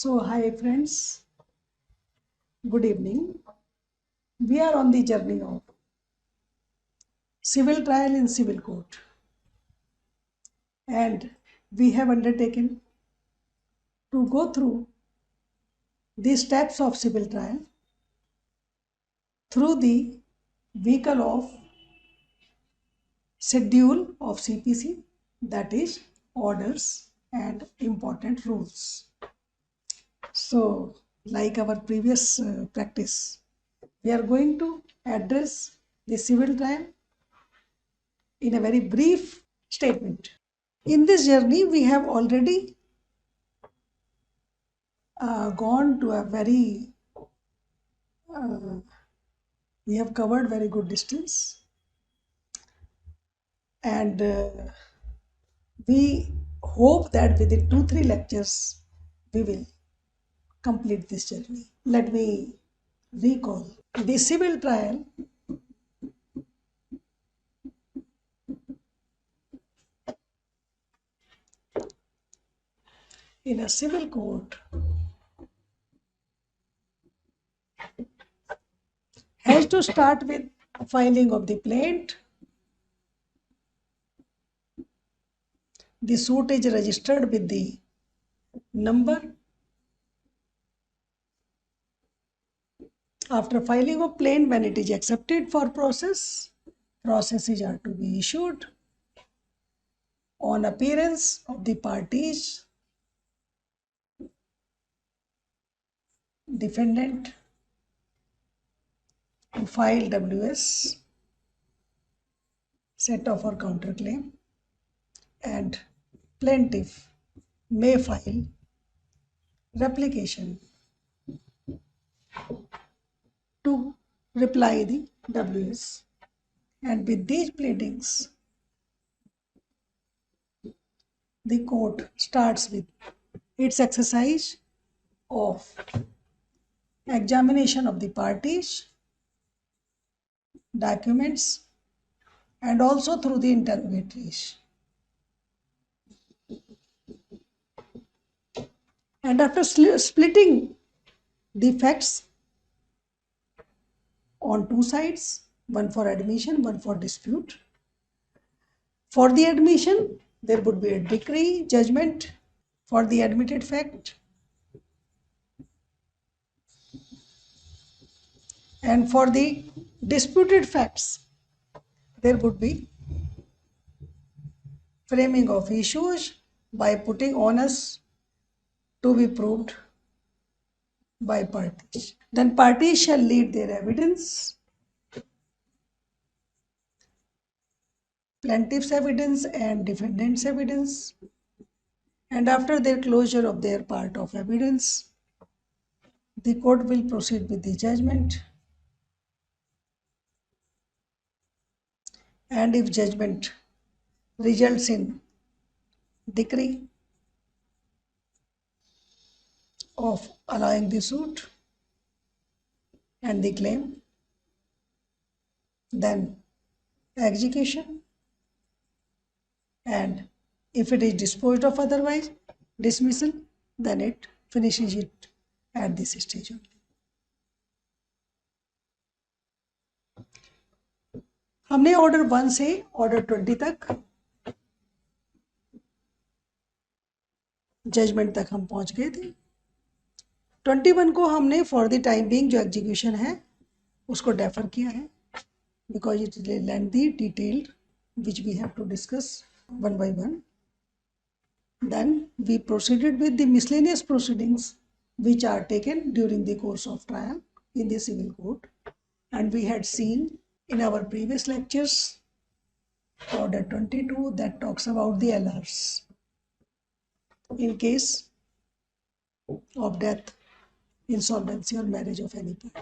Hi friends, good evening. We are on the journey of civil trial in civil court, and we have undertaken to go through the steps of civil trial through the vehicle of schedule of CPC, that is orders and important rules. Like our previous practice, we are going to address the civil trial in a very brief statement. In this journey, we have already gone to a very, we have covered very good distance, and we hope that within 2-3 lectures we will complete this journey. Let me recall. The civil trial in a civil court has to start with filing of the plaint. The suit is registered with the number. After filing of plaint, when it is accepted for processes are to be issued. On appearance of the parties, defendant to file WS, set off or counterclaim, and plaintiff may file replication to reply the WS. And with these pleadings, the court starts with its exercise of examination of the parties, documents, and also through the interrogatories. And after splitting the facts on two sides, one for admission, one for dispute. For the admission, there would be a decree, judgment for the admitted fact. And for the disputed facts, there would be framing of issues by putting onus to be proved by parties. Then parties shall lead their evidence, plaintiff's evidence and defendant's evidence. And after their closure of their part of evidence, the court will proceed with the judgment. And if judgment results in decree of allowing the suit and the claim, then execution, and if it is disposed of otherwise, dismissal, then it finishes it at this stage only. हमने order 1 से order 20 तक judgement तक हम पहुंच गए थे. 21 को हमने फॉर द टाइम बीइंग जो एग्जीक्यूशन है उसको डेफर किया है because it is lengthy, detailed, which we have to discuss one by one. Then we proceeded with the miscellaneous proceedings which are taken during the course of trial in the civil court, and we had seen in our previous lectures order 22 that talks about the LRs in case of death, insolvency or marriage of any party.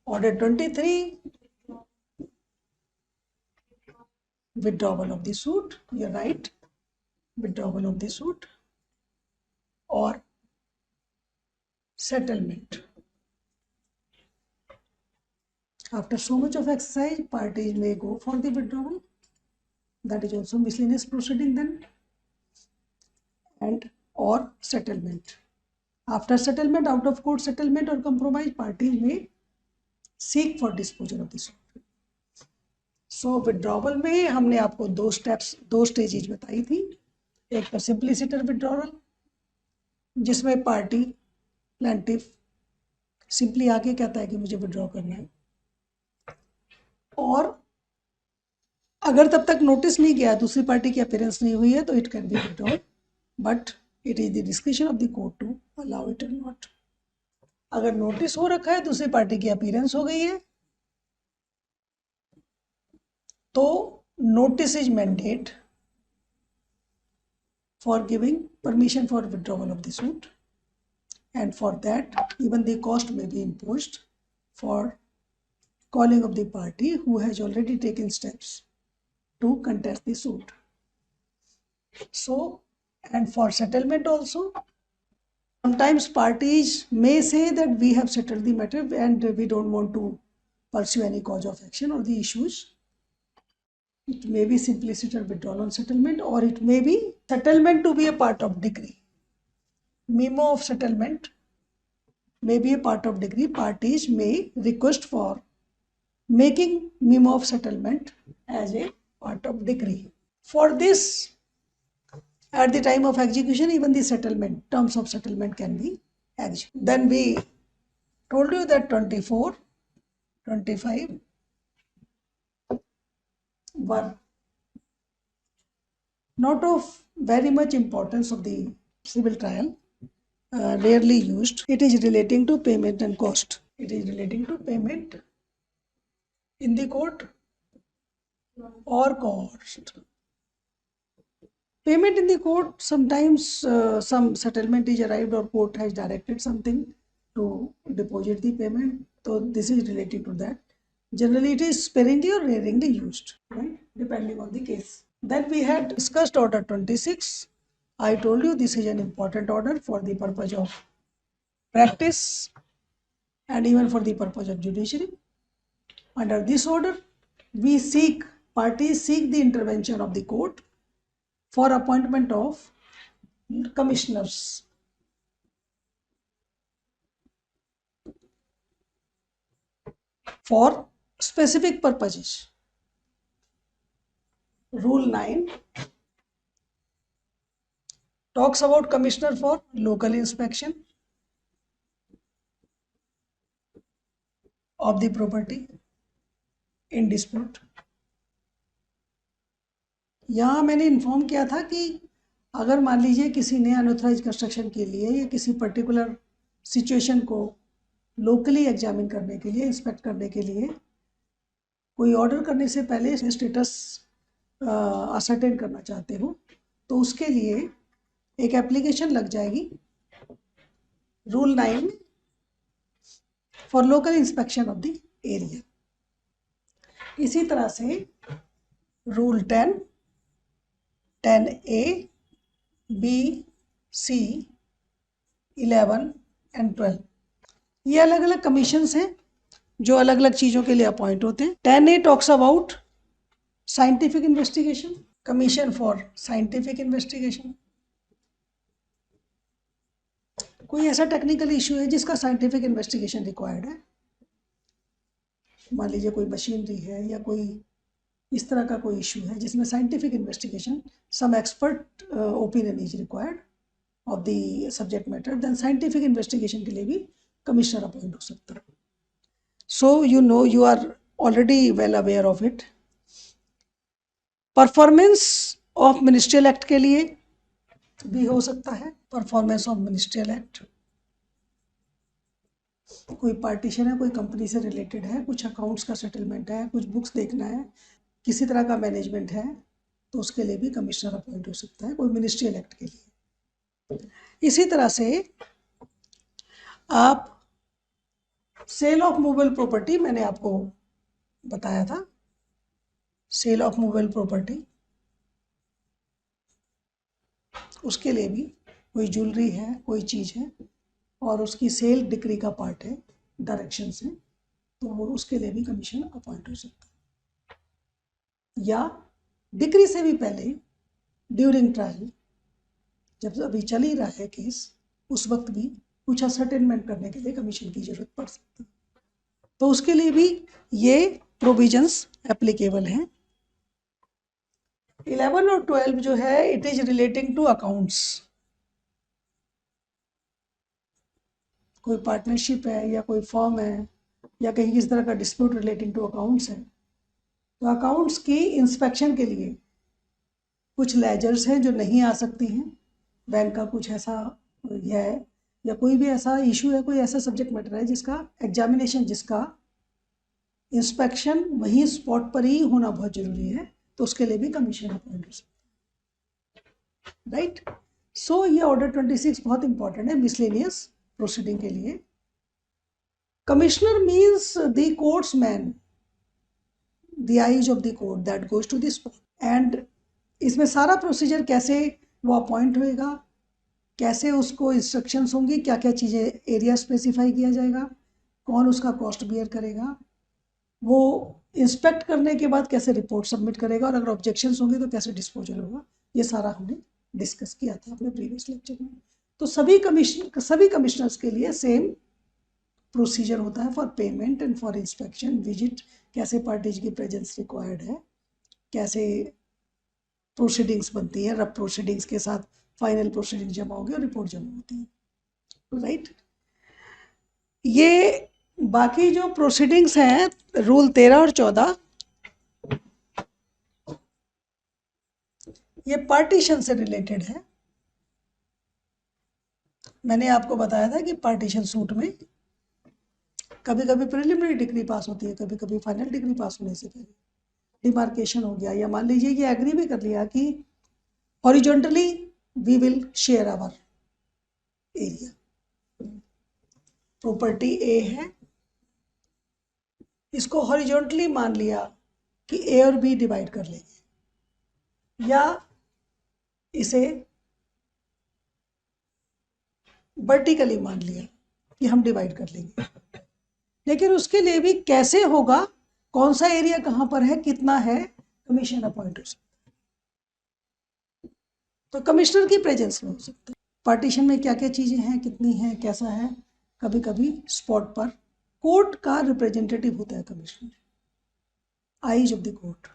Order 23, withdrawal of the suit, you're right, withdrawal of the suit or settlement. After so much of exercise, parties may go for the withdrawal that is also miscellaneous proceeding then, and or settlement. After settlement, out of court settlement or compromise, parties may seek for disposal of the suit. So withdrawal में हमने आपको दो stages बताई थी. एक तो सिंप्लिसिटर withdrawal, जिसमें party plaintiff simply आके कहता है कि मुझे विड्रॉ करना है, और अगर तब तक नोटिस नहीं गया, दूसरी पार्टी की अपीयरेंस नहीं हुई है, तो it can be withdraw, but it is the description of the court to allow it or not. अगर नोटिस हो रखा है, दूसरी पार्टी की अपीयरेंस हो गई है, तो notice is mandate for giving permission for withdrawal of the suit, and for that even the cost may be imposed for calling of the party who has already taken steps to contest the suit. So, and for settlement also, sometimes parties may say that we have settled the matter and we don't want to pursue any cause of action or the issues. It may be simpliciter withdrawal on settlement, or it may be settlement to be a part of decree. Memo of settlement may be a part of decree. Parties may request for making memo of settlement as a part of decree. For this, at the time of execution, even the settlement, terms of settlement can be executed. Then we told you that 24, 25 were not of very much importance of the civil trial, rarely used. It is relating to payment and cost. It is relating to payment in the court or cost. Payment in the court, sometimes some settlement is arrived or court has directed something to deposit the payment. So this is related to that. Generally, it is sparingly or rarely used, right? Depending on the case. Then we had discussed order 26. I told you this is an important order for the purpose of practice and even for the purpose of judiciary. Under this order, parties seek the intervention of the court for appointment of commissioners. For specific purposes. Rule 9 talks about commissioner for local inspection of the property in dispute. यहाँ मैंने inform किया था कि अगर मान लीजिए किसी ने अनऑथराइज कंस्ट्रक्शन के लिए या किसी पर्टिकुलर सिचुएशन को लोकली एग्जामिन करने के लिए, इंस्पेक्ट करने के लिए कोई ऑर्डर करने से पहले स्टेटस असर्टेन करना चाहते हो, तो उसके लिए एक एप्लीकेशन लग जाएगी rule 9 for local inspection of the area. इसी तरह से rule 10, 10A, B, C, 11 and 12 ये अलग अलग कमीशंस हैं जो अलग अलग चीज़ों के लिए अपॉइंट होते हैं. 10A talks about scientific investigation, commission for scientific investigation. कोई ऐसा टेक्निकल इशू है जिसका साइंटिफिक इन्वेस्टिगेशन रिक्वायर्ड है, मान लीजिए कोई मशीनरी है या कोई इस तरह का कोई इशू है जिसमें scientific investigation, some expert opinion is required of the subject matter, then scientific investigation के लिए भी कमिश्नर अपॉइंट हो सकता है. So you know, you are already well aware of it. Performance of ministerial act के लिए भी हो सकता है. परफॉर्मेंस ऑफ मिनिस्ट्रियल एक्ट, कोई पार्टीशन है, कोई कंपनी से रिलेटेड है, कुछ अकाउंट्स का सेटलमेंट है, कुछ बुक्स देखना है, किसी तरह का मैनेजमेंट है, तो उसके लिए भी कमिश्नर अपॉइंट हो सकता है, कोई मिनिस्ट्रियल एक्ट के लिए. इसी तरह से आप सेल ऑफ मूवेबल प्रॉपर्टी, मैंने आपको बताया था, सेल ऑफ मूवेबल प्रॉपर्टी, उसके लिए भी कोई ज्वेलरी है, कोई चीज़ है और उसकी सेल डिक्री का पार्ट है, डायरेक्शन से, तो वो उसके लिए भी कमीशन अपॉइंट हो सकता है. या डिक्री से भी पहले ड्यूरिंग ट्रायल, जब अभी चल ही रहा है केस, उस वक्त भी कुछ असर्टेनमेंट करने के लिए कमीशन की जरूरत पड़ सकती है, तो उसके लिए भी ये प्रोविजंस एप्लीकेबल हैं। 11 और 12 जो है it is relating to accounts. कोई पार्टनरशिप है या कोई फॉर्म है या कहीं किसी तरह का डिस्प्यूट रिलेटिंग टू अकाउंट्स है, तो अकाउंट्स की इंस्पेक्शन के लिए कुछ लेजर्स हैं जो नहीं आ सकती हैं, बैंक का कुछ ऐसा है या कोई भी ऐसा इशू है, कोई ऐसा सब्जेक्ट मैटर है जिसका एग्जामिनेशन, जिसका इंस्पेक्शन वहीं स्पॉट पर ही होना बहुत जरूरी है, तो उसके लिए भी कमीशन अपॉइंट हो सकता है, राइट। सो ये ऑर्डर 26 बहुत इंपॉर्टेंट है मिसलेनियस प्रोसीडिंग के लिए। Commissioner means the courts man, the eyes of the court that goes to the spot, and इसमें सारा प्रोसीजर कैसे वो अपॉइंट होएगा, कैसे उसको इंस्ट्रक्शंस होंगी, क्या क्या चीज़ें एरिया स्पेसिफाई किया जाएगा, कौन उसका कॉस्ट बियर करेगा, वो इंस्पेक्ट करने के बाद कैसे रिपोर्ट सबमिट करेगा, और अगर ऑब्जेक्शंस होंगे तो कैसे डिस्पोजल होगा, ये सारा हमने डिस्कस किया था अपने प्रीवियस लेक्चर में। तो सभी कमिश्नर्स के लिए सेम प्रोसीजर होता है for payment and for inspection, visit, कैसे पार्टीज की प्रेजेंस रिक्वायर्ड है, कैसे प्रोसीडिंग्स बनती है, रब प्रोसीडिंग्स के साथ फाइनल प्रोसीडिंग जमा होगी और रिपोर्ट जमा होती है, राइट। ये बाकी जो प्रोसीडिंग्स हैं रूल 13 और 14, ये पार्टीशन से रिलेटेड है। मैंने आपको बताया था कि पार्टीशन सूट में कभी कभी प्रिलिमिनरी डिग्री पास होती है, कभी कभी फाइनल डिग्री पास होने से पहले डिमार्केशन हो गया, या मान लीजिए ये एग्री भी कर लिया कि horizontally we will share our area, property A है, इसको हॉरिजॉन्टली मान लिया कि ए और बी डिवाइड कर लेंगे, या इसे वर्टिकली मान लिया कि हम डिवाइड कर लेंगे, लेकिन उसके लिए भी कैसे होगा, कौन सा एरिया कहाँ पर है, कितना है, कमीशन अपॉइंट हो सकता है, तो कमिश्नर की प्रेजेंस में हो सकता है। पार्टीशन में क्या क्या चीज़ें हैं, कितनी हैं, कैसा है, कभी कभी स्पॉट पर कोर्ट का रिप्रेजेंटेटिव होता है commissioner, eyes of the court,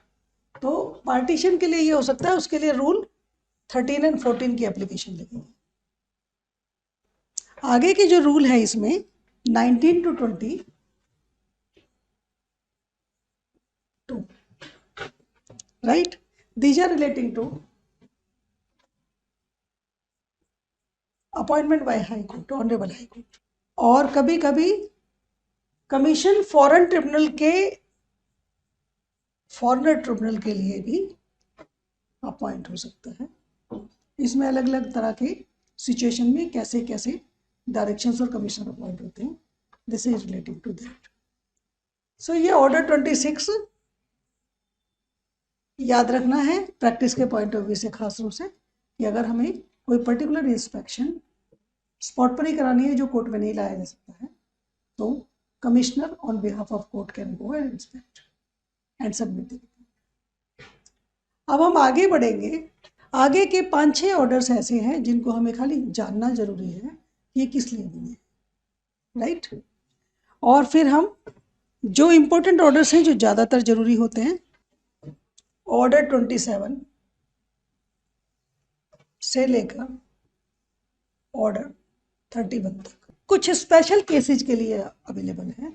तो पार्टीशन के लिए ये हो सकता है, उसके लिए रूल 13 एंड 14 की एप्लीकेशन लगेगी। आगे के जो रूल है इसमें 19 to 22, right, these are relating to appointment by high court, honourable high court, और कभी कभी कमीशन फॉरेनर ट्रिब्यूनल के लिए भी अपॉइंट हो सकता है। इसमें अलग अलग तरह के सिचुएशन में कैसे कैसे डायरेक्शंस और कमीशन अपॉइंट होते हैं, this is relating to that. So ये ऑर्डर 26 याद रखना है प्रैक्टिस के पॉइंट ऑफ व्यू से, खास रूप से कि अगर हमें कोई पर्टिकुलर इंस्पेक्शन स्पॉट पर ही करानी है जो कोर्ट में नहीं लाया जा सकता है, तो commissioner on behalf of court can go and inspect and submit the report. अब हम आगे बढ़ेंगे, आगे के 5-6 ऑर्डर्स ऐसे हैं जिनको हमें खाली जानना जरूरी है कि ये किस लिए बने, राइट। और फिर हम जो इम्पोर्टेंट ऑर्डर्स हैं जो ज़्यादातर जरूरी होते हैं, ऑर्डर 27 से लेकर ऑर्डर 31 तक कुछ स्पेशल केसेस के लिए अवेलेबल है,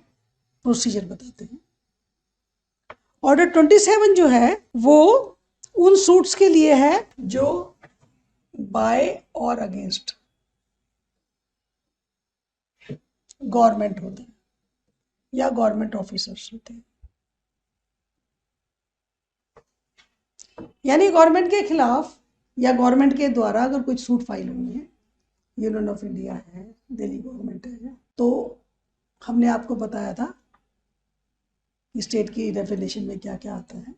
प्रोसीजर बताते हैं। ऑर्डर 27 जो है वो उन सूट्स के लिए है जो बाय और अगेंस्ट गवर्नमेंट होते हैं या गवर्नमेंट ऑफिसर्स होते हैं, यानी गवर्नमेंट के खिलाफ या गवर्नमेंट के द्वारा अगर कुछ सूट फाइल हुई है, यूनियन ऑफ इंडिया है, दिल्ली गवर्नमेंट है, तो हमने आपको बताया था स्टेट की डेफिनेशन में क्या क्या आता है,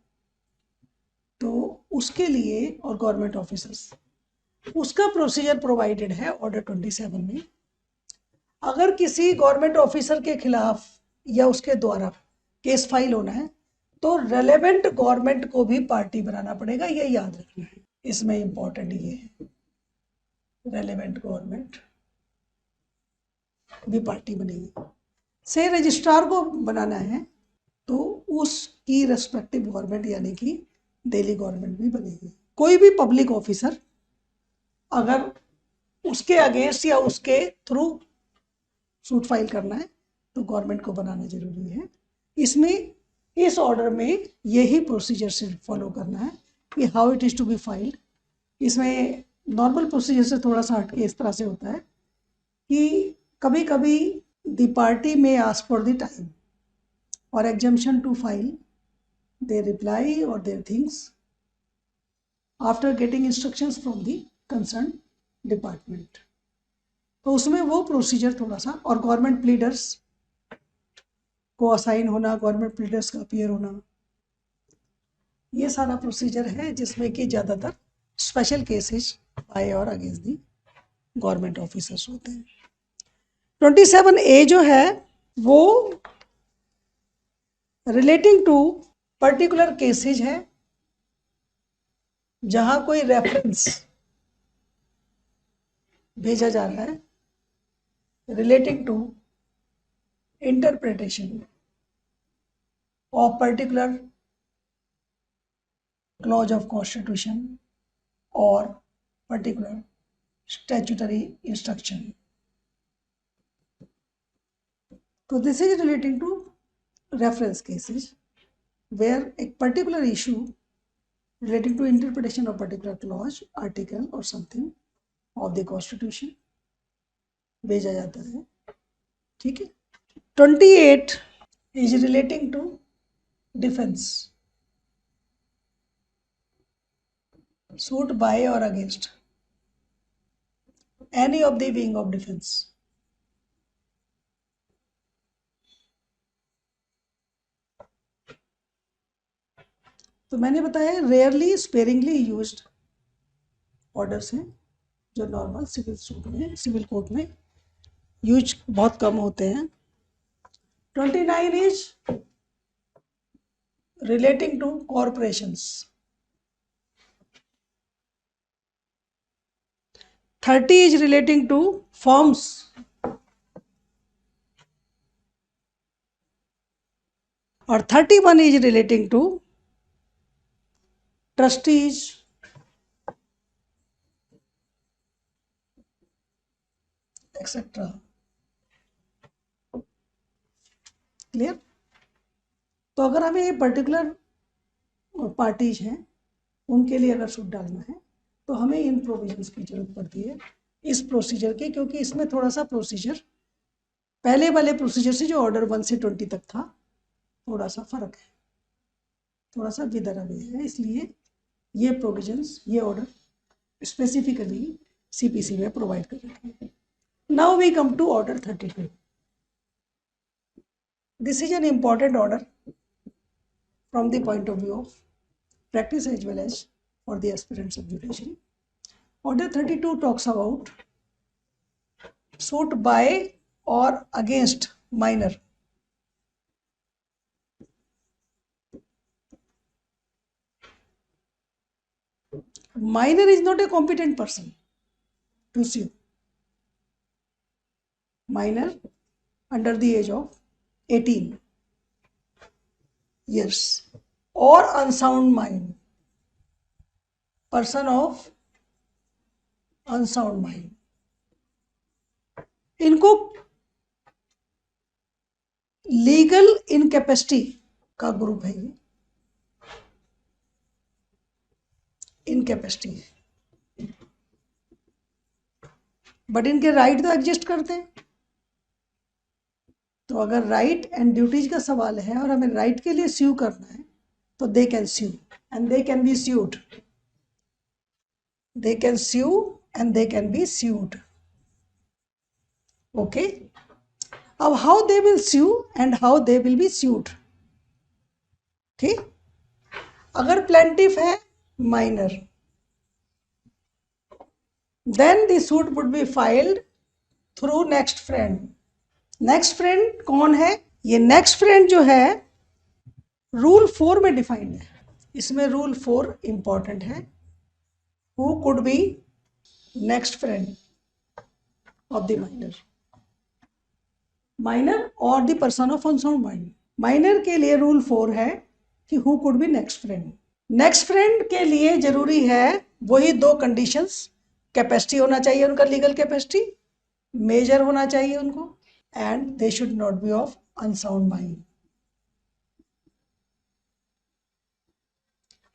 तो उसके लिए और गवर्नमेंट ऑफिसर्स उसका प्रोसीजर प्रोवाइडेड है ऑर्डर 27 में। अगर किसी गवर्नमेंट ऑफिसर के खिलाफ या उसके द्वारा केस फाइल होना है, तो रेलेवेंट गवर्नमेंट को भी पार्टी बनाना पड़ेगा, ये याद रखना है। इसमें इंपॉर्टेंट ये है, रेलेवेंट गवर्नमेंट भी पार्टी बनेगी। से रजिस्ट्रार को बनाना है तो उसकी रेस्पेक्टिव गवर्नमेंट यानी कि दिल्ली गवर्नमेंट भी बनेगी। कोई भी पब्लिक ऑफिसर अगर उसके अगेंस्ट या उसके थ्रू सूट फाइल करना है तो गवर्नमेंट को बनाना जरूरी है। इसमें इस ऑर्डर में यही प्रोसीजर से फॉलो करना है कि how it is to be filed. इसमें नॉर्मल प्रोसीजर से थोड़ा सा हटके इस तरह से होता है कि कभी कभी द पार्टी में आस्क फॉर द टाइम और exemption to file their reply or their things after getting instructions from the concerned department। तो उसमें वो प्रोसीजर थोड़ा सा, और गवर्नमेंट प्लीडर्स को असाइन होना, गवर्नमेंट प्लीडर्स का अपीयर होना, ये सारा प्रोसीजर है जिसमें कि ज़्यादातर स्पेशल केसेस बाय और अगेंस्ट दी गवर्नमेंट ऑफिसर्स होते हैं। 27A जो है वो रिलेटिंग टू पर्टिकुलर केसेज है जहां कोई रेफरेंस भेजा जा रहा है relating to interpretation of particular clause of constitution और पर्टिकुलर स्टैट्यूटरी इंस्ट्रक्शन। तो this is relating to reference cases where a particular issue relating to interpretation of particular clause, article or something of the constitution भेजा जाता है। ठीक है। 28 is relating to defense, suit by or against any of the wing of defense। तो मैंने बताया rarely sparingly used orders हैं जो नॉर्मल सिविल सूट में, सिविल कोर्ट में यूज बहुत कम होते हैं। 29 is relating to corporations. 30 is relating to firms. और 31 is relating to trustees, etcetera. Clear? तो अगर हमें ये पर्टिकुलर पार्टीज हैं उनके लिए अगर सूट डालना है तो हमें इन प्रोविजंस की जरूरत पड़ती है, इस प्रोसीजर की, क्योंकि इसमें थोड़ा सा प्रोसीजर पहले वाले प्रोसीजर से जो ऑर्डर 1 से 20 तक था थोड़ा सा फर्क है, थोड़ा सा विदर अवे है। इसलिए ये प्रोविजंस, ये ऑर्डर स्पेसिफिकली सीपीसी में प्रोवाइड कर रखे हैं। Now we come to order 32। This is an important order from the point of view of practice as well as for the aspirants of judiciary. Order 32 talks about suit by or against minor. Minor is not a competent person to sue. Minor under the age of 18 years or unsound mind, person of unsound mind, इनको legal incapacity का group है। ये incapacity, but इनके right तो exist करते हैं। तो अगर राइट एंड ड्यूटीज का सवाल है और हमें राइट के लिए स्यू करना है तो they can sue and they can be sued, they can sue and they can be sued। okay, अब how they will sue and how they will be sued। ठीक, अगर plaintiff है minor, then the suit would be filed through next friend। next friend कौन है? ये next friend जो है rule 4 में डिफाइंड है, इसमें रूल 4 इंपॉर्टेंट है। Who could be next friend of the minor, minor और the person of unsound mind. Minor के लिए रूल 4 है कि who could be next friend. Next friend के लिए जरूरी है वही दो कंडीशंस, कैपेसिटी होना चाहिए उनका, लीगल कैपेसिटी, मेजर होना चाहिए उनको, and they should not be of unsound mind.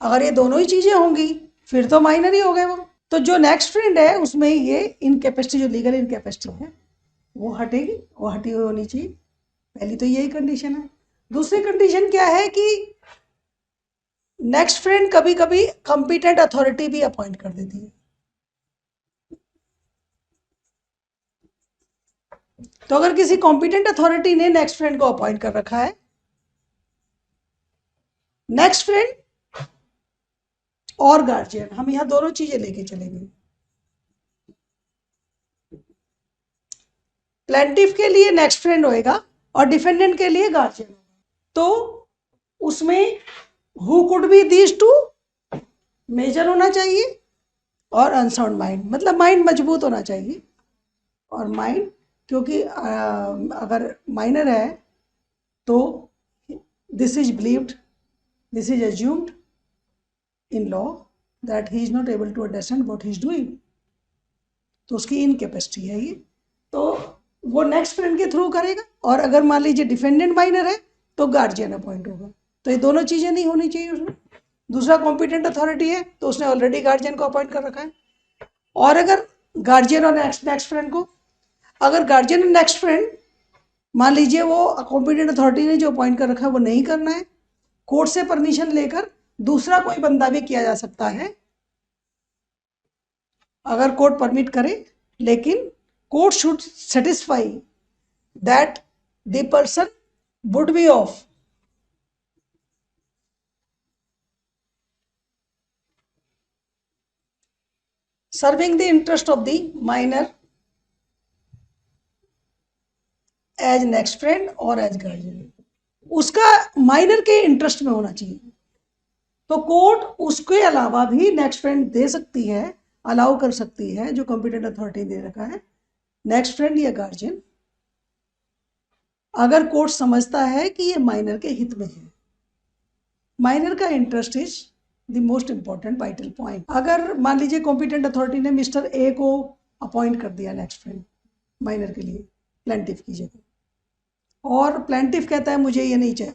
अगर ये दोनों ही चीजें होंगी फिर तो माइनर ही हो गए वो। तो जो नेक्स्ट फ्रेंड है उसमें ये इनकैपेसिटी, जो लीगल इनकैपेसिटी है वो हटेगी, वो हटी हुई होनी चाहिए। पहली तो यही कंडीशन है। दूसरी कंडीशन क्या है कि नेक्स्ट फ्रेंड कभी कभी कॉम्पिटेंट अथॉरिटी भी अपॉइंट कर देती है। तो अगर किसी कॉम्पिटेंट अथॉरिटी ने नेक्स्ट फ्रेंड को अपॉइंट कर रखा है, नेक्स्ट फ्रेंड और गार्जियन, हम यहां दोनों चीजें लेके चलेंगे। प्लेंटिफ के लिए नेक्स्ट फ्रेंड होएगा और डिफेंडेंट के लिए गार्जियन। तो उसमें who could be these two, major होना चाहिए और अनसाउंड माइंड, मतलब माइंड मजबूत होना चाहिए। और माइंड क्योंकि अगर माइनर है तो this is believed, this is assumed in law that he is not able to understand what he is doing, तो उसकी इनकैपेसिटी है ये। तो वो नेक्स्ट फ्रेंड के थ्रू करेगा, और अगर मान लीजिए डिफेंडेंट माइनर है तो गार्जियन अपॉइंट होगा। तो ये दोनों चीजें नहीं होनी चाहिए उसमें। दूसरा कॉम्पिटेंट अथॉरिटी है तो उसने ऑलरेडी गार्जियन को अपॉइंट कर रखा है। और अगर गार्जियन और नेक्स्ट फ्रेंड को, अगर गार्जियन और नेक्स्ट फ्रेंड मान लीजिए वो कॉम्पिटेंट अथॉरिटी ने जो अपॉइंट कर रखा है वो नहीं करना है, कोर्ट से परमिशन लेकर दूसरा कोई बंदा भी किया जा सकता है अगर कोर्ट परमिट करे, लेकिन court should satisfy that the person would be of serving the interest of the minor as next friend और as guardian, उसका माइनर के इंटरेस्ट में होना चाहिए। तो कोर्ट उसके अलावा भी नेक्स्ट फ्रेंड दे सकती है, अलाउ कर सकती है, जो कॉम्पिटेंट अथॉरिटी दे रखा है, नेक्स्ट फ्रेंड या गार्जियन, अगर कोर्ट समझता है कि ये माइनर के हित में है। माइनर का interest is the most important vital point. अगर मान लीजिए कॉम्पिटेंट अथॉरिटी ने मिस्टर ए को अपॉइंट कर दिया नेक्स्ट फ्रेंड माइनर के लिए प्लेंटिफ की जगह, और प्लेंटिफ कहता है मुझे ये नहीं चाहिए,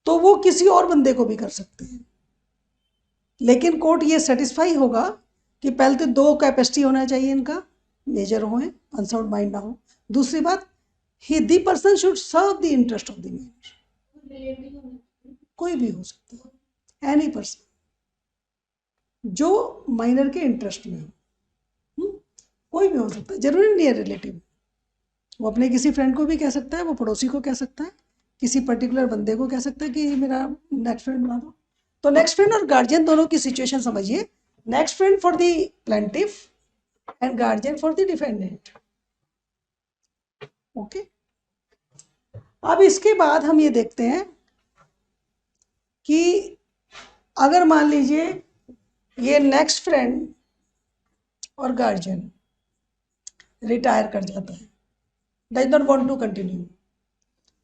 तो वो किसी और बंदे को भी कर सकते हैं। लेकिन कोर्ट ये सेटिस्फाई होगा कि पहले तो दो कैपेसिटी होना चाहिए इनका, मेजर हो, अनसाउंड माइंड ना हो। दूसरी बात, he the person should serve the interest of the major, कोई भी हो सकता है, एनी पर्सन जो माइनर के इंटरेस्ट में हो, कोई भी हो सकता है, जरूरी नहीं है रिलेटिव। वो अपने किसी फ्रेंड को भी कह सकता है, वो पड़ोसी को कह सकता है, किसी पर्टिकुलर बंदे को कह सकता है कि मेरा नेक्स्ट फ्रेंड बना दो। तो नेक्स्ट फ्रेंड और गार्जियन दोनों की सिचुएशन समझिए, next friend for the plaintiff and guardian for the defendant. Okay, अब इसके बाद हम ये देखते हैं कि अगर मान लीजिए ये नेक्स्ट फ्रेंड और गार्जियन रिटायर कर जाता है, does not want to continue,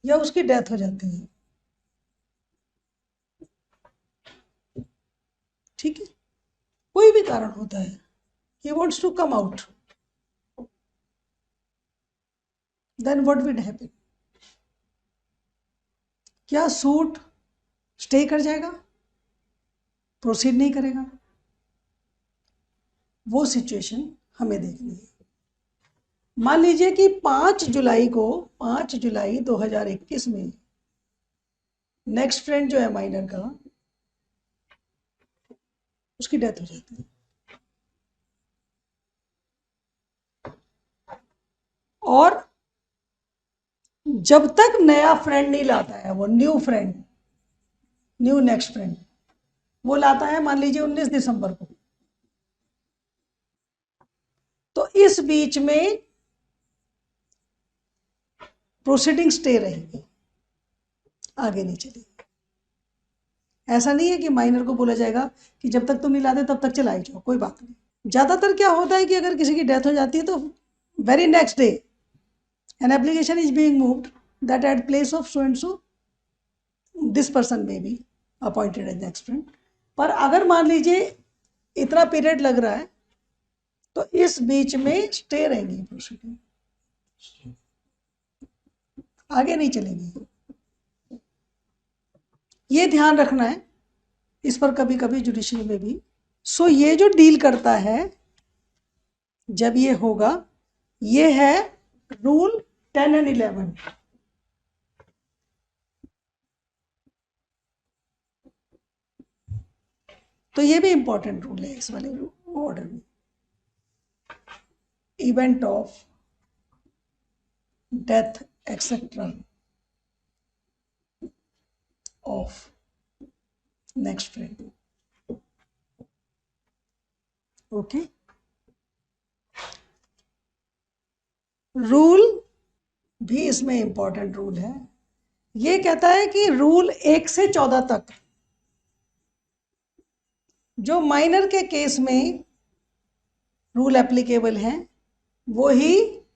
या उसकी डेथ हो जाती है, ठीक है, कोई भी कारण होता है, he wants to come out, then what will happen? क्या सूट स्टे कर जाएगा, प्रोसीड नहीं करेगा? वो सिचुएशन हमें देखनी है। मान लीजिए कि 5 जुलाई 2021 में नेक्स्ट फ्रेंड जो है माइनर का, उसकी डेथ हो जाती है, और जब तक नया फ्रेंड नहीं लाता है, वो new friend, new next friend वो लाता है मान लीजिए 19 दिसंबर को, तो इस बीच में प्रोसीडिंग स्टे रहेगी, आगे नहीं चलेगी। ऐसा नहीं है कि माइनर को बोला जाएगा कि जब तक तुम नहीं लाते तब तक चलाई जाओ, कोई बात नहीं। ज़्यादातर क्या होता है कि अगर किसी की डेथ हो जाती है तो very next day an application is being moved that at place of so and so this person may be appointed as next friend. पर अगर मान लीजिए इतना पीरियड लग रहा है तो इस बीच में स्टे रहेंगी प्रोसीडिंग, आगे नहीं चलेगी। ये ध्यान रखना है, इस पर कभी कभी जुडिशरी में भी। सो ये जो डील करता है जब ये होगा, ये है रूल 10 एंड 11। तो ये भी इंपॉर्टेंट रूल है इस वाले ऑर्डर में। Event of death etcetera of next friend. Okay, rule भी इसमें इंपॉर्टेंट रूल है। ये कहता है कि रूल 1 से 14 तक जो माइनर के केस में रूल एप्लीकेबल हैं वो ही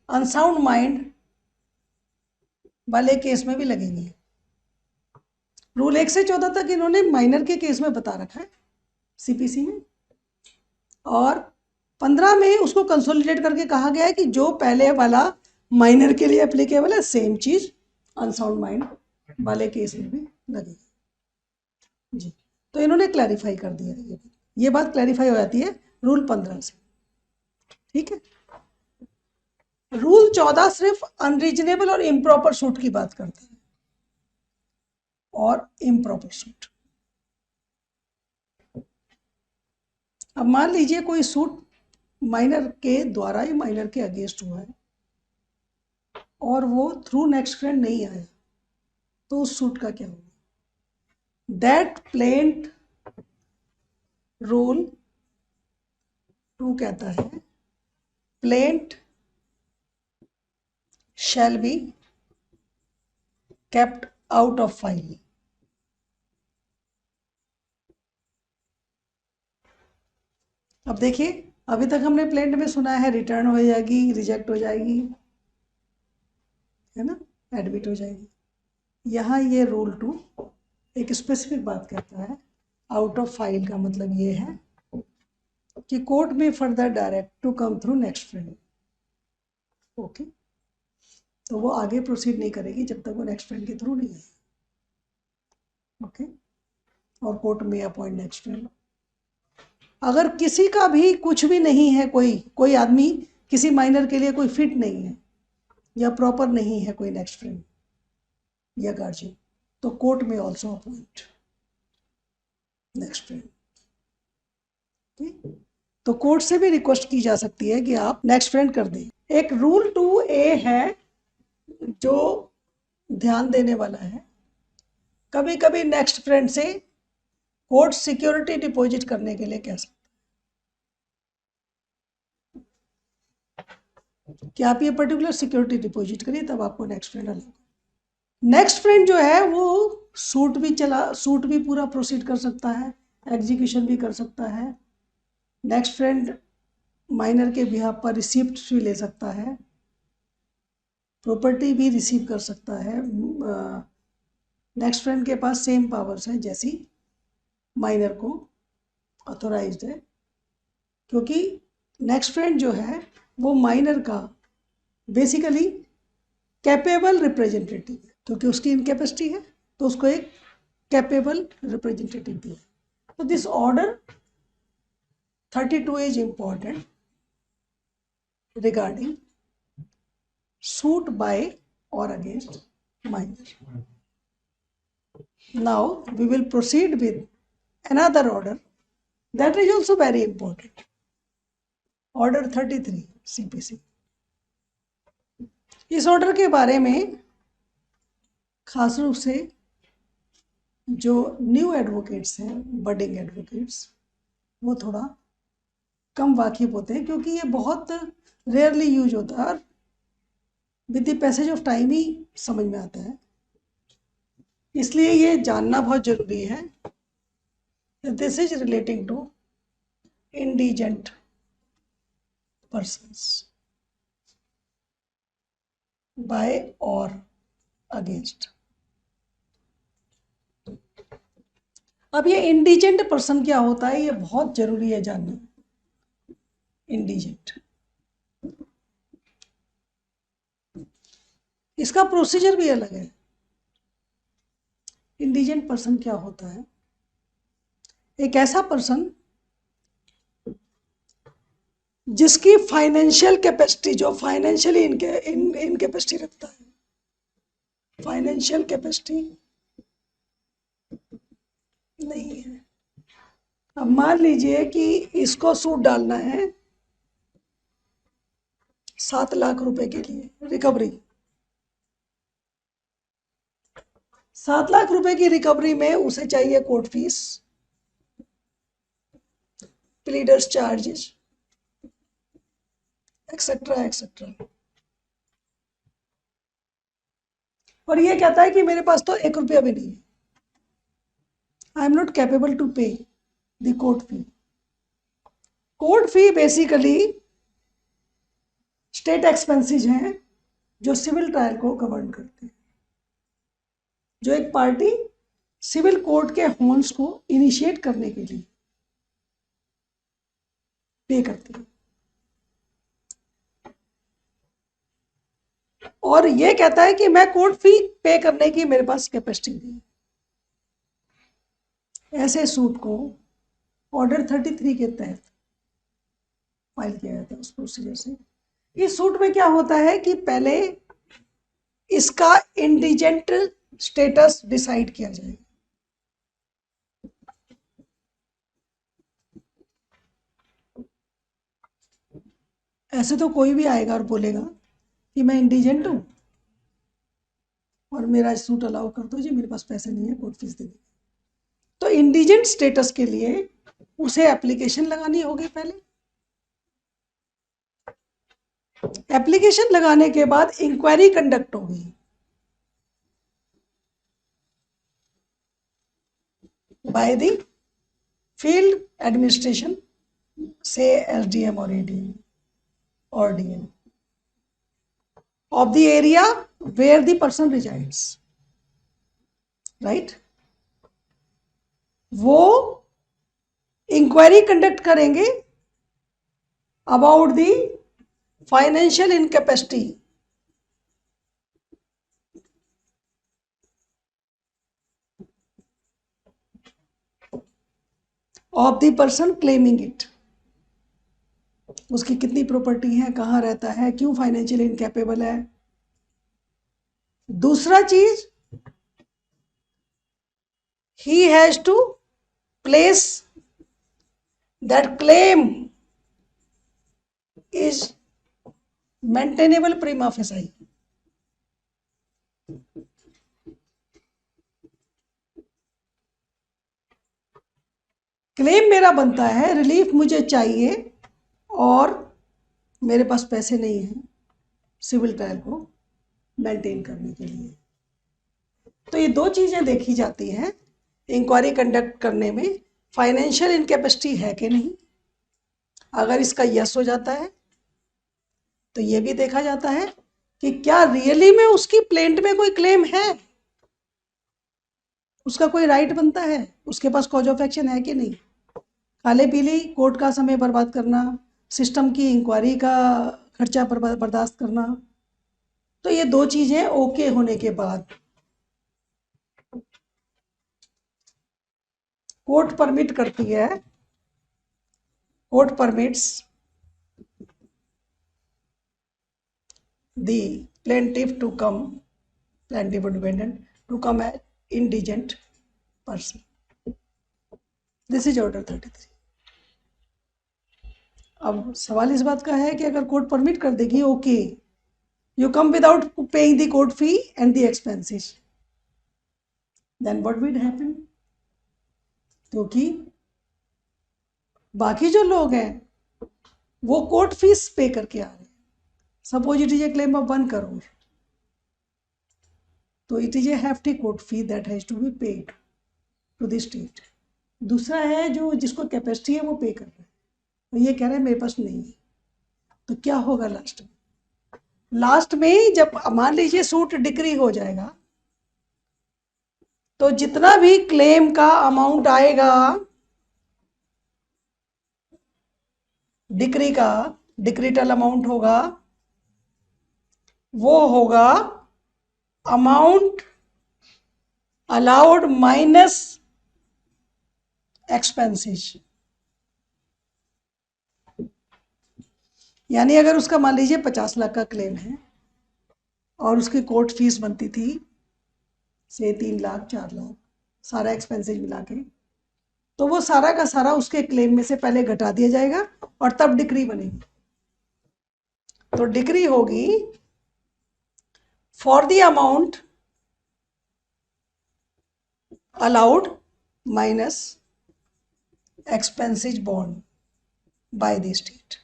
अनसाउंड माइंड वाले केस में भी लगेंगे। रूल 1 से 14 तक इन्होंने माइनर के केस में बता रखा है सीपीसी में, और 15 में उसको कंसोलिडेट करके कहा गया है कि जो पहले वाला माइनर के लिए एप्लीकेबल है सेम चीज अनसाउंड माइंड वाले केस में भी लगेगी जी। तो इन्होंने क्लैरिफाई कर दिया है, ये बात क्लैरिफाई हो जाती है रूल 15 से। ठीक है, रूल 14 सिर्फ अनरीजनेबल और इम्प्रॉपर सूट की बात करता है, और इम्प्रॉपर सूट। अब मान लीजिए कोई सूट माइनर के द्वारा या माइनर के अगेंस्ट हुआ है और वो थ्रू नेक्स्ट फ्रेंड नहीं आया, तो उस सूट का क्या होगा? दैट प्लेंट रूल 2 कहता है plaint shall be kept out of file. अब देखिए, अभी तक हमने प्लेंट में सुना है रिटर्न हो जाएगी, रिजेक्ट हो जाएगी, है ना, एडमिट हो जाएगी। यहाँ ये रूल 2 एक स्पेसिफिक बात कहता है, आउट ऑफ फाइल का मतलब ये है कि कोर्ट में further direct to come through next friend. Okay, तो वो आगे प्रोसीड नहीं करेगी जब तक वो नेक्स्ट फ्रेंड के थ्रू नहीं है। ओके, और कोर्ट में अपॉइंट नेक्स्ट फ्रेंड। अगर किसी का भी कुछ भी नहीं है, कोई आदमी किसी माइनर के लिए कोई फिट नहीं है या प्रॉपर नहीं है कोई नेक्स्ट फ्रेंड या गार्जियन, तो कोर्ट में ऑल्सो अपॉइंट नेक्स्ट फ्रेंड। तो कोर्ट से भी रिक्वेस्ट की जा सकती है कि आप नेक्स्ट फ्रेंड कर दें। एक रूल 2A है जो ध्यान देने वाला है, कभी कभी नेक्स्ट फ्रेंड से कोर्ट सिक्योरिटी डिपॉजिट करने के लिए कह सकते कि आप ये पर्टिकुलर सिक्योरिटी डिपॉजिट करिए, तब आपको नेक्स्ट फ्रेंड अलग। नेक्स्ट फ्रेंड जो है वो सूट भी पूरा प्रोसीड कर सकता है, एग्जीक्यूशन भी कर सकता है। नेक्स्ट फ्रेंड माइनर के बिहाफ पर रिसिप्ट भी ले सकता है, प्रॉपर्टी भी रिसीव कर सकता है। नेक्स्ट फ्रेंड के पास सेम पावर्स हैं जैसी माइनर को ऑथोराइज्ड है, क्योंकि नेक्स्ट फ्रेंड जो है वो माइनर का बेसिकली कैपेबल रिप्रेजेंटेटिव है, क्योंकि उसकी इनकेपेसिटी है तो उसको एक कैपेबल रिप्रेजेंटेटिव दिया। तो this order 32 is important regarding suit by or against minor. Now we will proceed with another order that is also very important. Order 33 CPC. इस ऑर्डर के बारे में खास रूप से जो न्यू एडवोकेट्स हैं, बडिंग एडवोकेट्स, वो थोड़ा कम वाकिफ होते हैं, क्योंकि ये बहुत रेयरली यूज होता है और with the passage of time ही समझ में आता है। इसलिए ये जानना बहुत जरूरी है This is relating to indigent persons by or against. अब ये इंडिजेंट पर्सन क्या होता है, ये बहुत जरूरी है जानना. इंडिजेंट, इसका प्रोसीजर भी अलग है. इंडिजेंट पर्सन क्या होता है? एक ऐसा पर्सन जिसकी फाइनेंशियल कैपेसिटी, जो फाइनेंशियली इनकैपेसिटी रखता है, फाइनेंशियल कैपेसिटी नहीं है. अब मान लीजिए कि इसको सूट डालना है 7 लाख रुपए के लिए रिकवरी. 7 लाख रुपए की रिकवरी में उसे चाहिए court fees, pleaders charges, etcetera etcetera. और ये कहता है कि मेरे पास तो 1 रुपया भी नहीं है. I am not capable to pay the court fee. Court fee basically state expenses हैं जो सिविल ट्रायल को गवर्न करते हैं, जो एक पार्टी सिविल कोर्ट के हॉर्न्स को इनिशिएट करने के लिए पे करती है. और ये कहता है कि मैं कोर्ट फी पे करने की मेरे पास कैपेसिटी नहीं है. ऐसे सूट को ऑर्डर 33 के तहत फाइल किया जाता है उस प्रोसीजर से. इस सूट में क्या होता है कि पहले इसका इंडिजेंट स्टेटस डिसाइड किया जाएगा. ऐसे तो कोई भी आएगा और बोलेगा कि मैं इंडिजेंट हूं और मेरा सूट अलाउ कर दो जी, मेरे पास पैसे नहीं है कोर्ट फीस देने. तो इंडिजेंट स्टेटस के लिए उसे एप्लीकेशन लगानी होगी. पहले एप्लीकेशन लगाने के बाद इंक्वायरी कंडक्ट होगी बाय द फील्ड एडमिनिस्ट्रेशन, से एसडीएम और एडीएम और DM of the area where the person resides, right? वो इंक्वायरी कंडक्ट करेंगे about the financial incapacity of the person claiming it. उसकी कितनी प्रॉपर्टी है, कहाँ रहता है, क्यों फाइनेंशियल इनकैपेबल है. दूसरा चीज, he has to place that claim is maintainable prima facie. Claim मेरा बनता है, रिलीफ मुझे चाहिए और मेरे पास पैसे नहीं हैं सिविल ट्रायल को मेंटेन करने के लिए. तो ये दो चीजें देखी जाती हैं इंक्वायरी कंडक्ट करने में. फाइनेंशियल इनकैपेसिटी है कि नहीं. अगर इसका यस हो जाता है तो ये भी देखा जाता है कि क्या रियली में उसकी प्लेंट में कोई क्लेम है, उसका कोई राइट बनता है, उसके पास कॉज ऑफ एक्शन है कि नहीं. काले पीली कोर्ट का समय बर्बाद करना, सिस्टम की इंक्वायरी का खर्चा बर्दाश्त करना. तो ये दो चीजें ओके होने के बाद कोर्ट परमिट करती है, court permits the plaintiff to come, plaintiff dependent to come as indigent person. This is order 33. अब सवाल इस बात का है कि अगर कोर्ट परमिट कर देगी, okay you come without paying the court fee and the expenses, then what will happen. क्योंकि बाकी जो लोग हैं वो कोर्ट फीस पे करके आ रहे हैं. Suppose it is a claim of 1 crore, तो it is a hefty court fee that has to be paid to the state. दूसरा है जो जिसको कैपेसिटी है वो पे कर रहा है, तो ये कह रहा है मेरे पास नहीं है। तो क्या होगा लास्ट में? लास्ट में जब मान लीजिए सूट डिक्री हो जाएगा, तो जितना भी क्लेम का अमाउंट आएगा डिक्री का, डिक्रीटल अमाउंट होगा, वो होगा अमाउंट अलाउड माइनस एक्सपेंसेस। यानी अगर उसका मान लीजिए 50 लाख का क्लेम है और उसकी कोर्ट फीस बनती थी से 3 लाख 4 लाख, सारा एक्सपेंसेस मिला के, तो वो सारा का सारा उसके क्लेम में से पहले घटा दिया जाएगा और तब डिक्री बनेगी। तो डिक्री होगी for the amount allowed minus expenses bond by the state.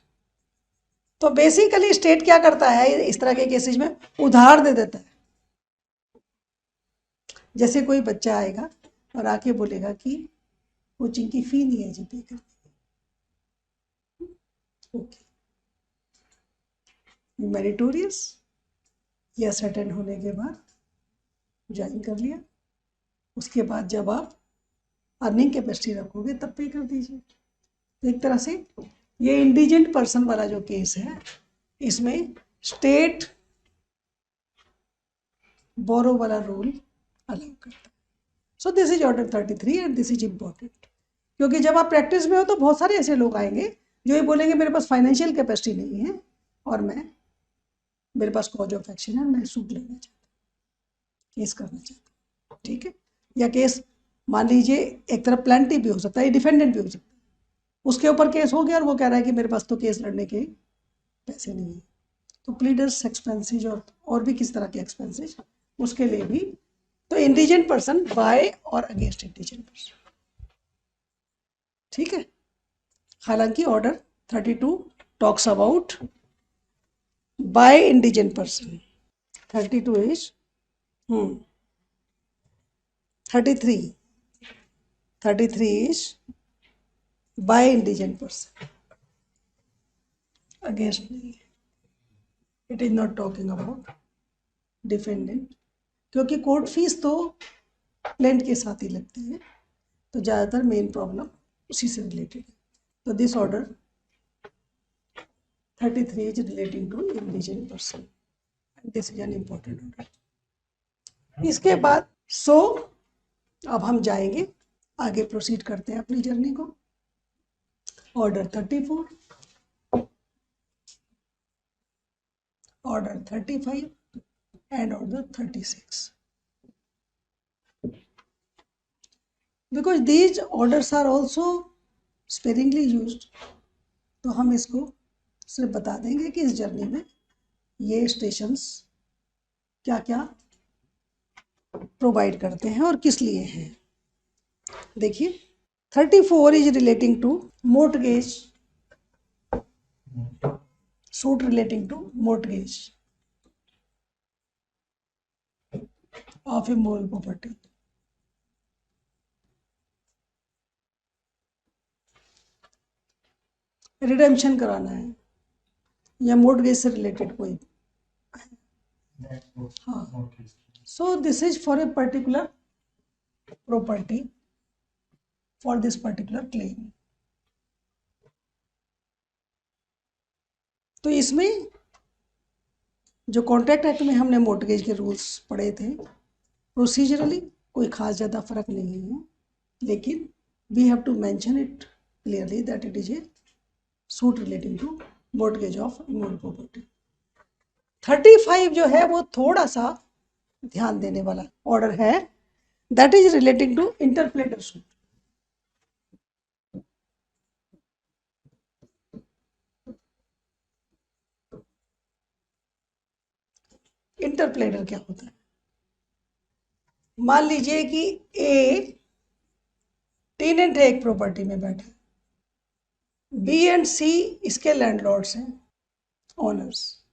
तो बेसिकली स्टेट क्या करता है इस तरह के केसेस में? उधार दे देता है। जैसे कोई बच्चा आएगा और आके बोलेगा कि कोचिंग की फी नहीं है जी पे करने, ओके, मेरिटोरियस या सर्टेन होने के बाद ज्वाइन कर लिया, उसके बाद जब आप अर्निंग कैपेसिटी रखोगे तब पे कर दीजिए। तो एक तरह से ये इंडिजेंट पर्सन वाला जो केस है, इसमें स्टेट बोरो वाला रूल अलाउ करता है। सो this is order 33 and this is important, क्योंकि जब आप प्रैक्टिस में हो तो बहुत सारे ऐसे लोग आएंगे जो ये बोलेंगे मेरे पास फाइनेंशियल कैपेसिटी नहीं है और मेरे पास कॉज ऑफ एक्शन है, मैं सूट लेना चाहता हूँ, केस करना चाहता हूँ, ठीक है। या केस मान लीजिए एक तरफ प्लेंटी भी हो सकता है, डिफेंडेंट भी हो सकता है, उसके ऊपर केस हो गया और वो कह रहा है कि मेरे पास तो केस लड़ने के पैसे नहीं है। तो प्लीडर्स एक्सपेंसेज और भी किस तरह के एक्सपेंसेज, उसके लिए भी। तो इंडिजेंट पर्सन बाय और अगेंस्ट इंडिजेंट पर्सन, ठीक है। हालांकि order 32 talks about by indigent person, 32 is 33 is by indigent person, against नहीं है। It is not talking about defendant, क्योंकि कोर्ट फीस तो प्लेंट के साथ ही लगती है, तो ज़्यादातर मेन प्रॉब्लम उसी से रिलेटेड है। तो this order 33 is relating to indigent person, this is an important order. इसके बाद अब हम जाएंगे आगे, प्रोसीड करते हैं अपनी जर्नी को। Order 34, order 35 and order 36, because these orders are also sparingly used। तो हम इसको सिर्फ बता देंगे कि इस जर्नी में ये स्टेशंस क्या क्या प्रोवाइड करते हैं और किस लिए हैं। देखिए 34 is relating to mortgage, suit relating to mortgage of a movable property. Redemption कराना है या मोर्टगेज से रिलेटेड कोई, हाँ। So this is for a particular property for this particular claim. तो इसमें जो कॉन्ट्रैक्ट एक्ट में हमने मोर्टगेज के रूल्स पढ़े थे, प्रोसीजरली कोई खास ज़्यादा फर्क नहीं है, लेकिन we have to mention it clearly that it is a suit relating to mortgage of immovable property. 35 जो है वो थोड़ा सा ध्यान देने वाला ऑर्डर है, that is relating to interpleader suit. Interpleader क्या होता है? मान लीजिए कि ए टेनेंट है एक प्रॉपर्टी में बैठा, बी एंड सी इसके लैंडलॉर्ड्स हैं, ओनर्स।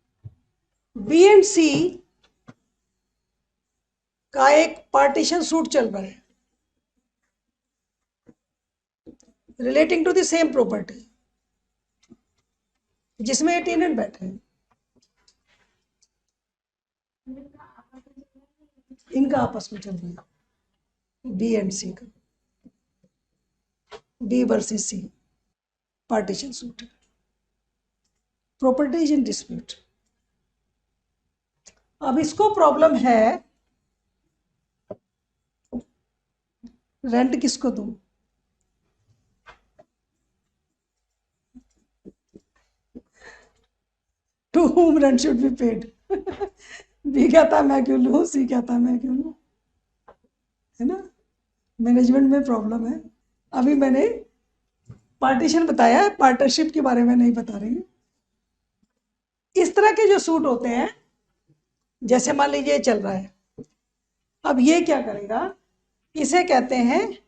बी एंड सी का एक पार्टीशन सूट चल रहा है, relating to the same property, जिसमें ये टेनेंट बैठे हैं, इनका आपस में चल रहा है, बी एंड सी का, B versus C, partition suit, property is in dispute. अब इसको प्रॉब्लम है रेंट किसको दूं, to whom rent should be paid B कहता है मैं क्यों लूं, सी कहता है मैं क्यों लूं, है ना, मैनेजमेंट में प्रॉब्लम है। अभी मैंने पार्टीशन बताया है, पार्टनरशिप के बारे में नहीं बता रही हूँ। इस तरह के जो सूट होते हैं, जैसे मान लीजिए चल रहा है, अब ये क्या करेगा, इसे कहते हैं,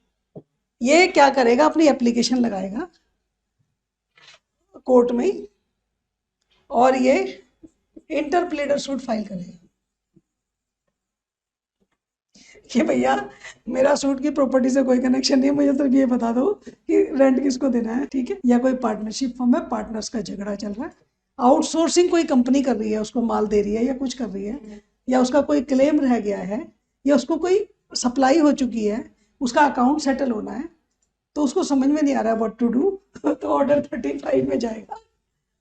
ये क्या करेगा, अपनी एप्लीकेशन लगाएगा कोर्ट में और ये इंटरप्लेडर सूट फाइल करेगा कि भैया मेरा सूट की प्रॉपर्टी से कोई कनेक्शन नहीं है, मुझे सिर्फ ये बता दो कि रेंट किसको देना है, ठीक है। या कोई पार्टनरशिप फर्म है, पार्टनर्स का झगड़ा चल रहा है, आउटसोर्सिंग कोई कंपनी कर रही है, उसको माल दे रही है या कुछ कर रही है, या उसका कोई क्लेम रह गया है, या उसको कोई सप्लाई हो चुकी है, उसका अकाउंट सेटल होना है, तो उसको समझ में नहीं आ रहा है व्हाट टू डू, तो ऑर्डर 35 में जाएगा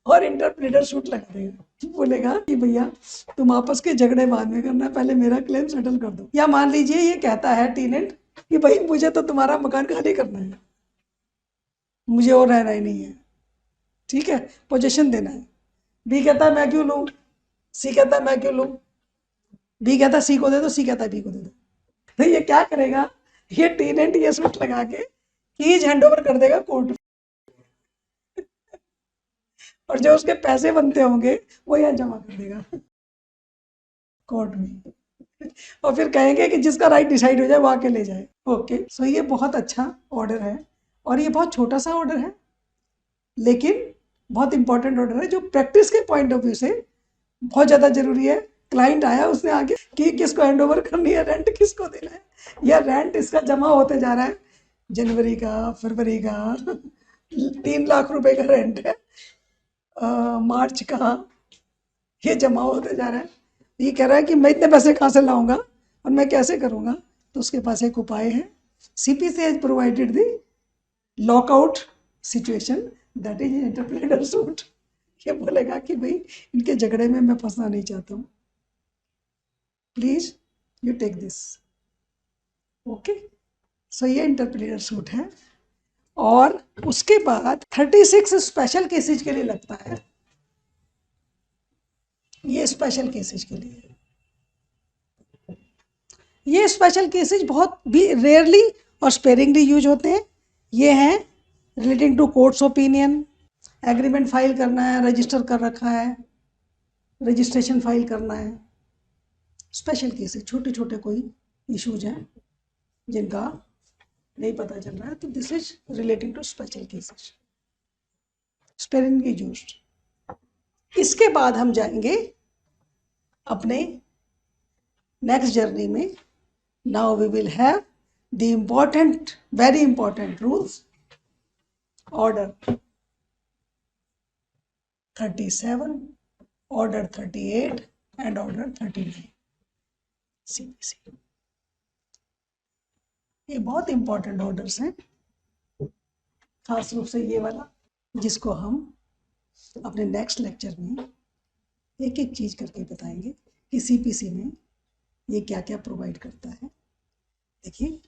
और इंटरप्रेटर सूट लगा देगा, बोलेगा कि भैया तुम आपस के झगड़े बाद में करना, पहले मेरा क्लेम सेटल कर दो। या मान लीजिए ये कहता है टेनेंट कि भाई मुझे तो तुम्हारा मकान खाली करना है, मुझे और रहना ही नहीं है, ठीक है, पोजीशन देना है। बी कहता है मैं क्यों लूं, सी कहता है मैं क्यों लूं, बी कहता है सी को दे दो, सी कहता है बी को दे दो। तो ये क्या करेगा, ये टेनेंट ये सूट लगा के कीज हैंड ओवर कर देगा कोर्ट में, और जो उसके पैसे बनते होंगे वो यहाँ जमा कर देगा कोर्ट में, और फिर कहेंगे कि जिसका राइट डिसाइड हो जाए वो आके ले जाए। ओके, सो ये बहुत अच्छा ऑर्डर है, और ये बहुत छोटा सा ऑर्डर है, लेकिन बहुत इंपॉर्टेंट ऑर्डर है, जो प्रैक्टिस के पॉइंट ऑफ व्यू से बहुत ज़्यादा जरूरी है। क्लाइंट आया, उसने आगे कि किसको हैंड ओवर करनी है, रेंट किसको देना है, या रेंट इसका जमा होते जा रहा है, जनवरी का, फरवरी का 3 लाख रुपए का रेंट है, मार्च का, ये जमा होते जा रहा है। ये कह रहा है कि मैं इतने पैसे कहाँ से लाऊंगा और मैं कैसे करूंगा, तो उसके पास एक उपाय है, CPC has provided the lockout situation, that is interpleader suit. ये बोलेगा कि भाई इनके झगड़े में मैं फंसना नहीं चाहता हूँ, please you take this, okay. So ये इंटरप्लेडर सूट है। और उसके बाद 36 स्पेशल केसेज के लिए लगता है, ये स्पेशल केसेज के लिए, ये स्पेशल केसेज बहुत भी रेयरली और स्पेरिंगली यूज होते हैं। ये हैं relating to courts opinion, agreement file करना है, रजिस्टर कर रखा है, रजिस्ट्रेशन फाइल करना है, स्पेशल केसेज, छोटे छोटे कोई इश्यूज हैं जिनका नहीं पता चल रहा है, तो this is relating to special cases, sparingly used. इसके बाद हम जाएंगे अपने नेक्स्ट जर्नी में। Now we will have the important, very important rules, order 37, order 38 and order 39 CPC. ये बहुत इंपॉर्टेंट ऑर्डर्स हैं, खास रूप से ये वाला, जिसको हम अपने नेक्स्ट लेक्चर में एक एक चीज करके बताएंगे कि सीपीसी में ये क्या क्या प्रोवाइड करता है। देखिए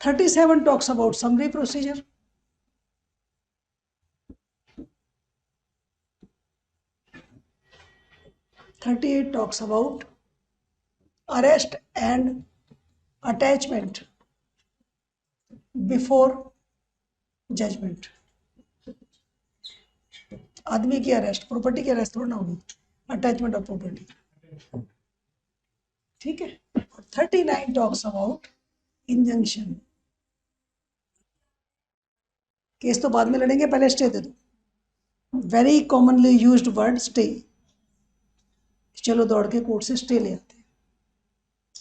37 talks about summary procedure, 38 talks about arrest and attachment before judgment। आदमी की अरेस्ट, प्रॉपर्टी की अरेस्ट थोड़ा ना होगी, अटैचमेंट ऑफ प्रॉपर्टी, ठीक है। 39 टॉक्स अबाउट इंजंक्शन, केस तो बाद में लड़ेंगे, पहले स्टे दे दो। Very commonly used word stay, चलो दौड़ के कोर्ट से स्टे ले आते हैं,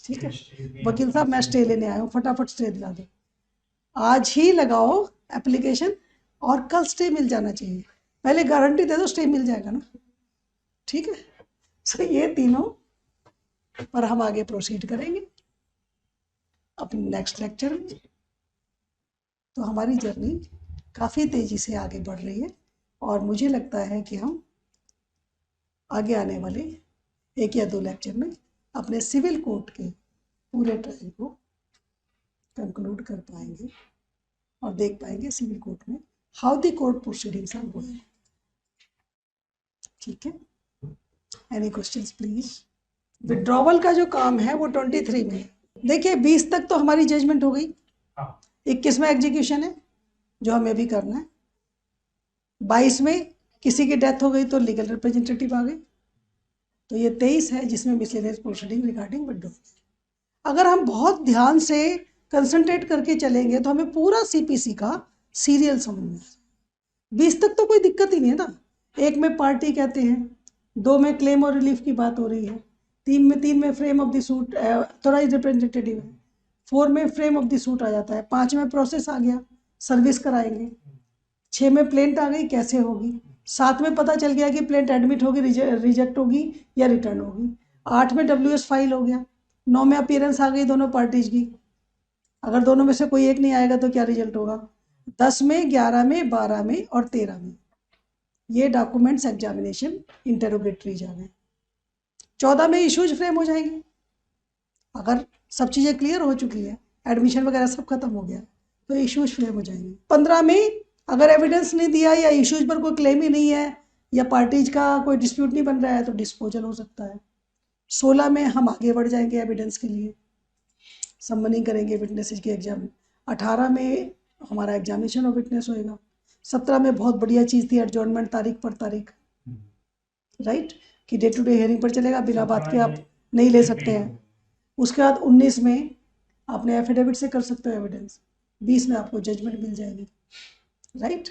ठीक है। वकील साहब मैं स्टे लेने आया हूँ, फटाफट स्टे दिला दो, आज ही लगाओ एप्लीकेशन, और कल स्टे मिल जाना चाहिए। पहले गारंटी दे दो, स्टे मिल जाएगा ना, ठीक है। सो ये तीनों पर हम आगे प्रोसीड करेंगे अपने नेक्स्ट लेक्चर में। तो हमारी जर्नी काफ़ी तेज़ी से आगे बढ़ रही है और मुझे लगता है कि हम आगे आने वाले 1 या 2 लेक्चर में अपने सिविल कोड के पूरे ट्रायल को कंक्लूड कर पाएंगे और देख पाएंगे सिविल कोड में how the court proceedings are going. ठीक है, एनी क्वेश्चंस प्लीज। विड्रॉवल का जो काम है वो 23 में है। देखिए 20 तक तो हमारी जजमेंट हो गई, 21 में एग्जीक्यूशन है जो हमें अभी करना है, 22 में किसी की डेथ हो गई तो लीगल रिप्रेजेंटेटिव आ गए, तो ये 23 है जिसमें मिसलेनियस प्रोसीडिंग रिगार्डिंग विड्रॉवल। अगर हम बहुत ध्यान से कंसंट्रेट करके चलेंगे तो हमें पूरा सीपीसी का सीरियल समझ में आ जाए। 20 तक तो कोई दिक्कत ही नहीं है ना। 1 में पार्टी कहते हैं, 2 में क्लेम और रिलीफ की बात हो रही है, 3 में frame of the suit authorised representative है, 4 में फ्रेम ऑफ द सूट आ जाता है, 5 में प्रोसेस आ गया, सर्विस कराएंगे, 6 में प्लेंट आ गई कैसे होगी, 7 में पता चल गया कि प्लेंट एडमिट होगी, रिजेक्ट होगी या रिटर्न होगी, 8 में WS फाइल हो गया, 9 में अपीयरेंस आ गई दोनों पार्टीज की, अगर दोनों में से कोई एक नहीं आएगा तो क्या रिजल्ट होगा, 10 में, 11 में, 12 में और 13 में ये डॉक्यूमेंट्स एग्जामिनेशन इंटरोगेटरी जा रहे हैं। 14 में इश्यूज फ्रेम हो जाएंगे, अगर सब चीज़ें क्लियर हो चुकी है, एडमिशन वगैरह सब खत्म हो गया तो इश्यूज फ्रेम हो जाएंगे। 15 में अगर एविडेंस नहीं दिया या इश्यूज पर कोई क्लेम ही नहीं है या पार्टीज का कोई डिस्प्यूट नहीं बन रहा है तो डिस्पोजल हो सकता है। 16 में हम आगे बढ़ जाएंगे एविडेंस के लिए, समनिंग करेंगे विटनेसेस के एग्जाम। 18 में हमारा एग्जामिनेशन ऑफ विटनेस होएगा। 17 में बहुत बढ़िया चीज़ थी एडजॉर्नमेंट तारीख पर तारीख, राइट, कि डे टू डे हियरिंग पर चलेगा, बिना बात के आप नहीं ले सकते हैं। उसके बाद 19 में आपने एफिडेविट से कर सकते हो एविडेंस, 20 में आपको जजमेंट मिल जाएगी, राइट।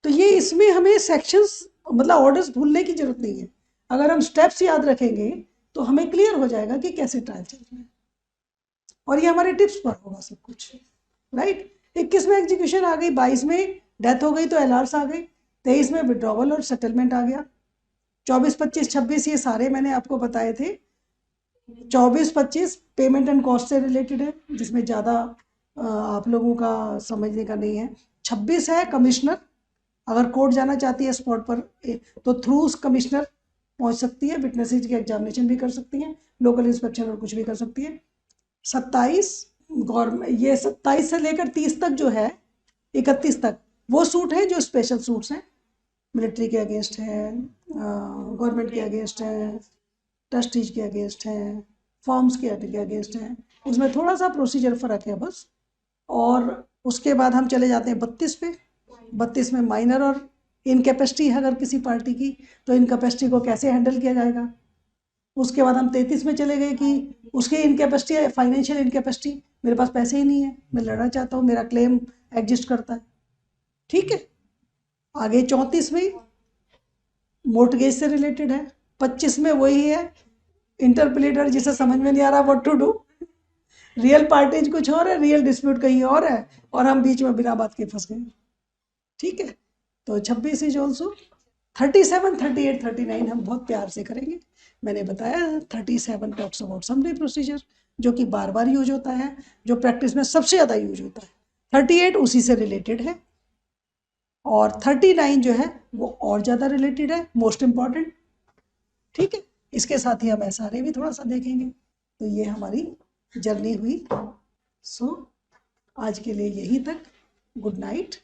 तो ये इसमें हमें सेक्शंस मतलब ऑर्डर्स भूलने की जरूरत नहीं है, अगर हम स्टेप्स याद रखेंगे तो हमें क्लियर हो जाएगा कि कैसे ट्रायल चल रहा है और ये हमारे टिप्स पर होगा सब कुछ, राइट। 21 में एग्जीक्यूशन आ गई, 22 में डेथ हो गई तो एलआर्स आ गई, 23 में विड्रॉवल और सेटलमेंट आ गया, 24, 25, 26 ये सारे मैंने आपको बताए थे। 24, 25 पेमेंट एंड कॉस्ट से रिलेटेड है जिसमें ज़्यादा आप लोगों का समझने का नहीं है। 26 है कमिश्नर, अगर कोर्ट जाना चाहती है स्पॉट पर तो थ्रू कमिश्नर पहुंच सकती है, विटनेसेस की एग्जामिनेशन भी कर सकती है, लोकल इंस्पेक्शन और कुछ भी कर सकती है। 27 गवर्नमेंट, ये 27 से लेकर 30 तक जो है, 31 तक वो सूट है जो स्पेशल सूट्स हैं, मिलिट्री के अगेंस्ट है, गवर्नमेंट के अगेंस्ट है, ट्रस्टीज के अगेंस्ट हैं, फॉर्म्स के अगेंस्ट हैं, उसमें थोड़ा सा प्रोसीजर फ़र्क है बस। और उसके बाद हम चले जाते हैं 32 पे। 32 में माइनर और इनकेपेसिटी है अगर किसी पार्टी की तो इनकेपेसिटी को कैसे हैंडल किया जाएगा। उसके बाद हम 33 में चले गए कि उसकी इनकेपेसिटी है, फाइनेंशियल इनकेपेसिटी, मेरे पास पैसे ही नहीं है, मैं लड़ना चाहता हूँ, मेरा क्लेम एग्जिस्ट करता है, ठीक है। आगे 34 में मोर्टगेज से रिलेटेड है। 25 में वही है इंटरप्लेटर जिसे समझ में नहीं आ रहा what to do, real parties कुछ और है, रियल डिस्प्यूट कहीं और है और हम बीच में बिना बात के फंस गए, ठीक है। तो 26 इज ऑल्सो। 37, 38, 39 हम बहुत प्यार से करेंगे। मैंने बताया 37 टॉक्स अबाउट समरी प्रोसीजर जो कि बार बार यूज होता है, जो प्रैक्टिस में सबसे ज़्यादा यूज होता है। 38 उसी से रिलेटेड है और 39 जो है वो और ज़्यादा रिलेटेड है, मोस्ट इम्पॉर्टेंट, ठीक है। इसके साथ ही हम SRA भी थोड़ा सा देखेंगे। तो ये हमारी जर्नी हुई। सो आज के लिए यहीं तक, गुड नाइट।